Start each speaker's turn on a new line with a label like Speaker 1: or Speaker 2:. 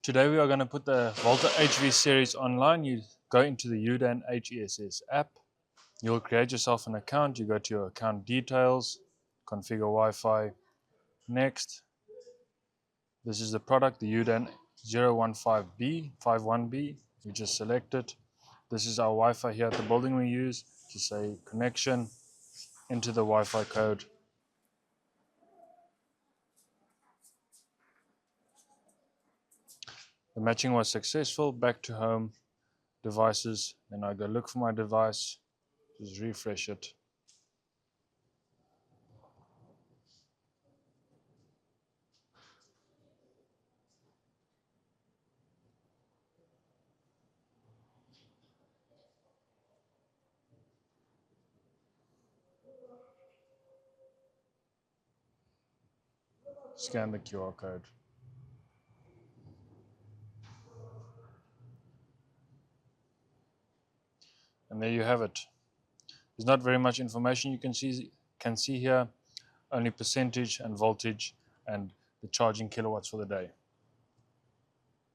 Speaker 1: Today we are going to put the Volta HV series online. You go into the UDAN HESS app. You'll create yourself an account. You go to your account details, configure Wi-Fi. Next, this is the product, the UDAN 015B, 51B. You just select it. This is our Wi-Fi here at the building we use. Just say connection, enter the Wi-Fi code. The matching was successful. Back to home, devices. Then I go look for my device, just refresh it. Scan the QR code. And there you have it. There's not very much information you can see here, only percentage and voltage and the charging kilowatts for the day.